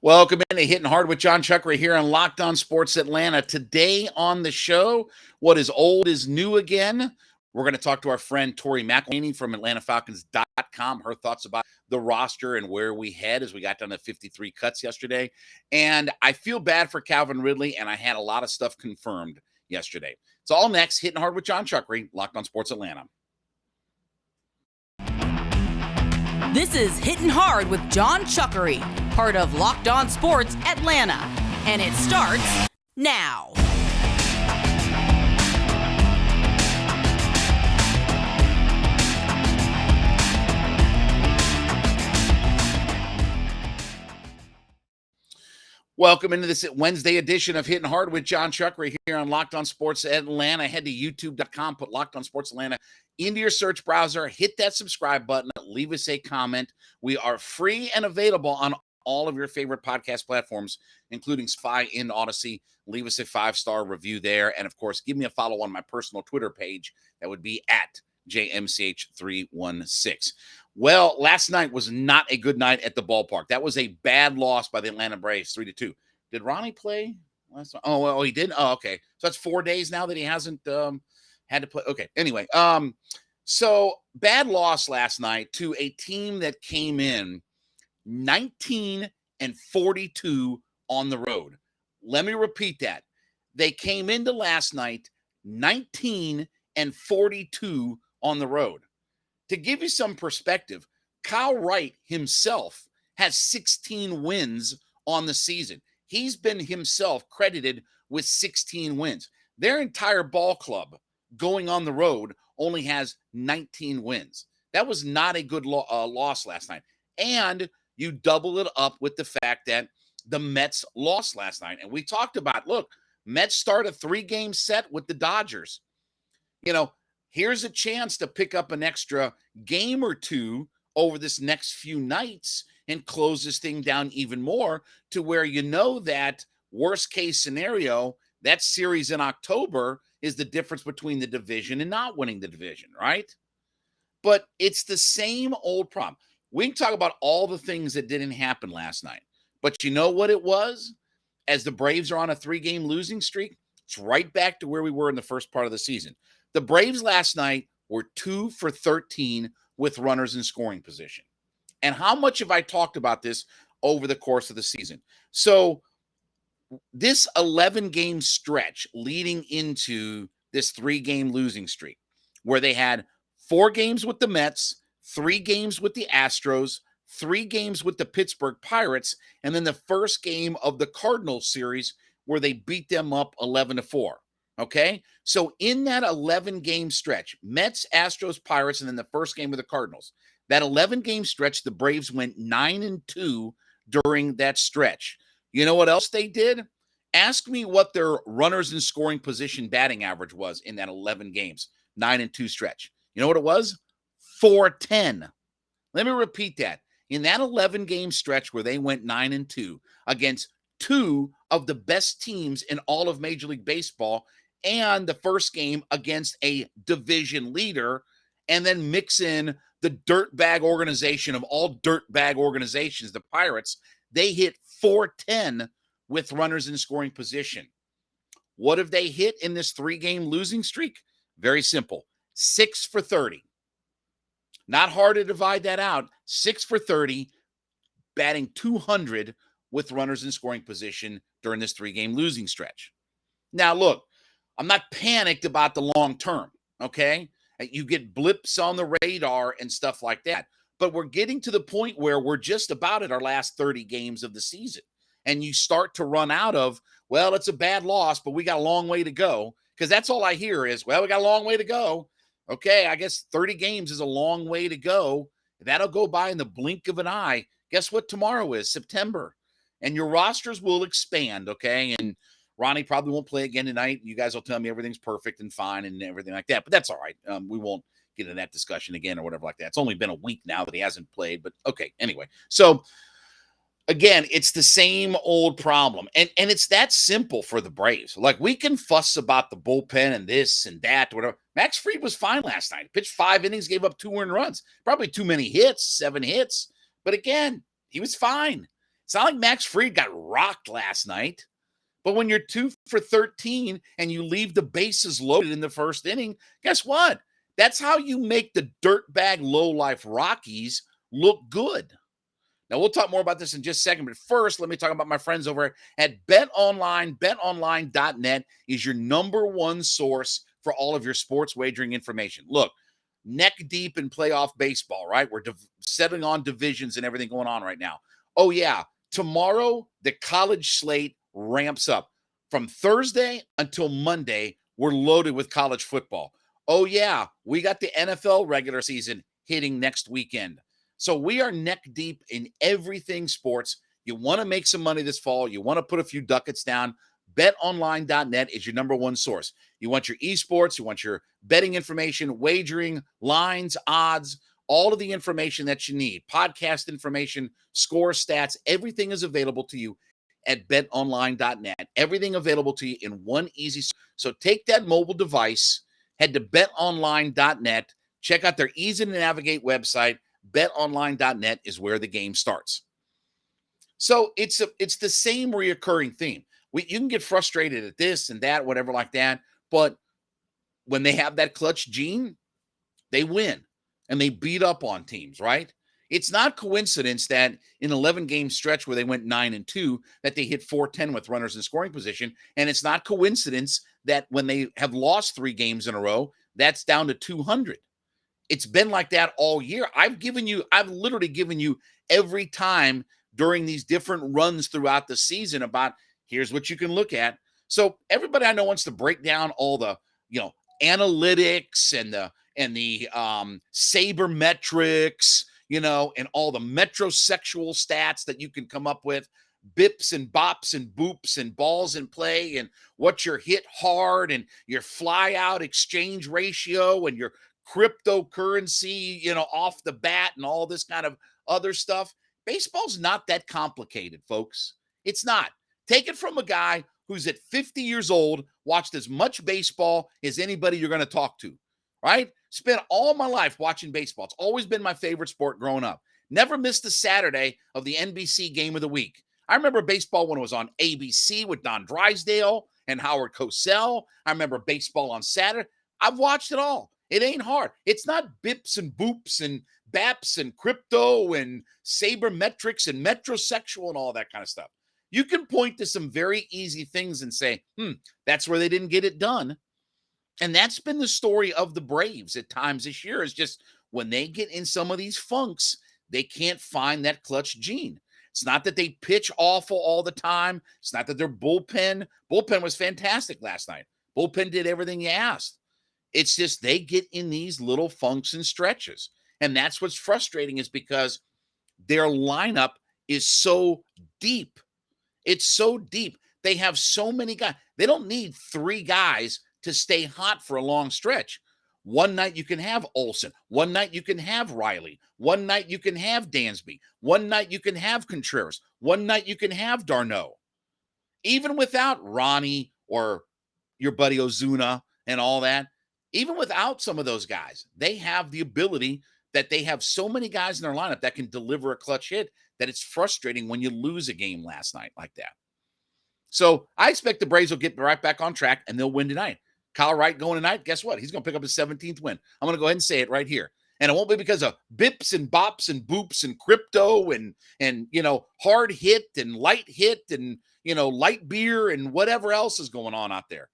Welcome in to Hitting Hard with Jon Chuckery here on Locked On Sports Atlanta. Today on the show, what is old is new again. We're going to talk to our friend Tori McElhaney from AtlantaFalcons.com, her thoughts about the roster and where we head as we got down to 53 cuts yesterday. And I feel bad for Calvin Ridley, and I had a lot of stuff confirmed yesterday. It's all next, Hitting Hard with Jon Chuckery, Locked On Sports Atlanta. This is Hittin' Hard with Jon Chuckery, part of Locked On Sports Atlanta. And it starts now. Welcome into this Wednesday edition of Hitting Hard with Jon Chuckery here on Locked On Sports Atlanta. Head to youtube.com, put Locked On Sports Atlanta into your search browser, hit that subscribe button, leave us a comment. We are free and available on all of your favorite podcast platforms, including Spotify and Odyssey. Leave us a 5-star review there. And of course, give me a follow on my personal Twitter page. That would be at JMCH316. Well, last night was not a good night at the ballpark. That was a bad loss by the Atlanta Braves, 3-2. Did Ronnie play last night? Oh, well, he did. Oh, okay. So that's 4 days now that he hasn't had to play. Okay. Anyway, so bad loss last night to a team that came in 19-42 on the road. Let me repeat that. They came into last night 19-42 on the road. To give you some perspective, Kyle Wright himself has 16 wins on the season. He's been himself credited with 16 wins. Their entire ball club going on the road only has 19 wins. That was not a good loss last night. And you double it up with the fact that the Mets lost last night. And we talked about, look, Mets start a 3-game set with the Dodgers. You know, here's a chance to pick up an extra game or two over this next few nights and close this thing down even more to where you know that worst case scenario, that series in October is the difference between the division and not winning the division, right? But it's the same old problem. We can talk about all the things that didn't happen last night. But you know what it was? As the Braves are on a 3-game losing streak, it's right back to where we were in the first part of the season. The Braves last night were 2 for 13 with runners in scoring position. And how much have I talked about this over the course of the season? So this 11-game stretch leading into this 3-game losing streak, where they had 4 games with the Mets, 3 games with the Astros, 3 games with the Pittsburgh Pirates, and then the first game of the Cardinals series where they beat them up 11-4. Okay? So in that 11-game stretch, Mets, Astros, Pirates, and then the first game of the Cardinals, that 11-game stretch, the Braves went 9-2 during that stretch. You know what else they did? Ask me what their runners in scoring position batting average was in that 11 games, 9-2 stretch. You know what it was? 410. Let me repeat that. In that 11-game stretch where they went 9-2 against 2 of the best teams in all of Major League Baseball, and the first game against a division leader, and then mix in the dirtbag organization of all dirtbag organizations, the Pirates, they hit 410 with runners in scoring position. What have they hit in this 3-game losing streak? Very simple. 6 for 30. Not hard to divide that out. 6 for 30, batting 200 with runners in scoring position during this 3-game losing stretch. Now, look, I'm not panicked about the long term, okay? You get blips on the radar and stuff like that. But we're getting to the point where we're just about at our last 30 games of the season. And you start to run out of, well, it's a bad loss, but we got a long way to go. Because that's all I hear is, well, we got a long way to go. Okay, I guess 30 games is a long way to go. That'll go by in the blink of an eye. Guess what tomorrow is? September. And your rosters will expand, okay? And Ronnie probably won't play again tonight. You guys will tell me everything's perfect and fine and everything like that. But that's all right. We won't get into that discussion again or whatever like that. It's only been a week now that he hasn't played. But okay, anyway. So, again, it's the same old problem. And it's that simple for the Braves. Like, we can fuss about the bullpen and this and that, whatever. Max Fried was fine last night. He pitched 5 innings, gave up 2 earned runs. Probably too many hits, 7 hits. But again, he was fine. It's not like Max Fried got rocked last night. But when you're 2 for 13 and you leave the bases loaded in the first inning, guess what? That's how you make the dirtbag lowlife Rockies look good. Now, we'll talk more about this in just a second, but first, let me talk about my friends over at BetOnline. BetOnline.net is your number one source for all of your sports wagering information. Look, neck deep in playoff baseball, right? We're settling on divisions and everything going on right now. Oh, yeah. Tomorrow, the college slate ramps up. From Thursday until Monday, we're loaded with college football. Oh, yeah. We got the NFL regular season hitting next weekend. So we are neck deep in everything sports. You want to make some money this fall. You want to put a few ducats down. BetOnline.net is your number one source. You want your esports, you want your betting information, wagering, lines, odds, all of the information that you need, podcast information, score stats, everything is available to you at betonline.net. Everything available to you in one easy. So take that mobile device, head to betonline.net, check out their easy to navigate website. BetOnline.net is where the game starts. So it's the same reoccurring theme. You can get frustrated at this and that, whatever like that, but when they have that clutch gene, they win and they beat up on teams, right? It's not coincidence that in 11-game stretch where they went 9-2, that they hit 410 with runners in scoring position. And it's not coincidence that when they have lost 3 games in a row, that's down to 200. It's been like that all year. I've literally given you every time during these different runs throughout the season about here's what you can look at. So everybody I know wants to break down all the, analytics and the sabermetrics, and all the metrosexual stats that you can come up with, bips and bops and boops and balls in play and what your hit hard and your fly out exchange ratio and your cryptocurrency, off the bat and all this kind of other stuff. Baseball's not that complicated, folks. It's not. Take it from a guy who's at 50 years old, watched as much baseball as anybody you're going to talk to, right? Spent all my life watching baseball. It's always been my favorite sport growing up. Never missed a Saturday of the NBC game of the week. I remember baseball when it was on ABC with Don Drysdale and Howard Cosell. I remember baseball on Saturday. I've watched it all. It ain't hard. It's not bips and boops and baps and crypto and sabermetrics and metrosexual and all that kind of stuff. You can point to some very easy things and say, that's where they didn't get it done. And that's been the story of the Braves at times this year, is just when they get in some of these funks, they can't find that clutch gene. It's not that they pitch awful all the time. It's not that their bullpen was fantastic last night. Bullpen did everything you asked. It's just they get in these little funks and stretches. And that's what's frustrating, is because their lineup is so deep. It's so deep. They have so many guys. They don't need 3 guys to stay hot for a long stretch. One night you can have Olsen. One night you can have Riley. One night you can have Dansby. One night you can have Contreras. One night you can have d'Arnaud. Even without Ronnie or your buddy Ozuna and all that, even without some of those guys, they have the ability that they have so many guys in their lineup that can deliver a clutch hit that it's frustrating when you lose a game last night like that. So I expect the Braves will get right back on track and they'll win tonight. Kyle Wright going tonight, guess what? He's going to pick up his 17th win. I'm going to go ahead and say it right here. And it won't be because of bips and bops and boops and crypto and hard hit and light hit and, light beer and whatever else is going on out there.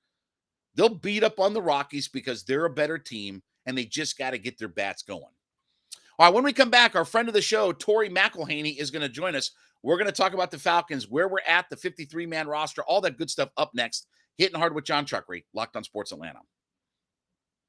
They'll beat up on the Rockies because they're a better team and they just got to get their bats going. All right, when we come back, our friend of the show, Tori McElhaney, is going to join us. We're going to talk about the Falcons, where we're at, the 53-man roster, all that good stuff up next. Hitting Hard with Jon Chuckery, Locked on Sports Atlanta.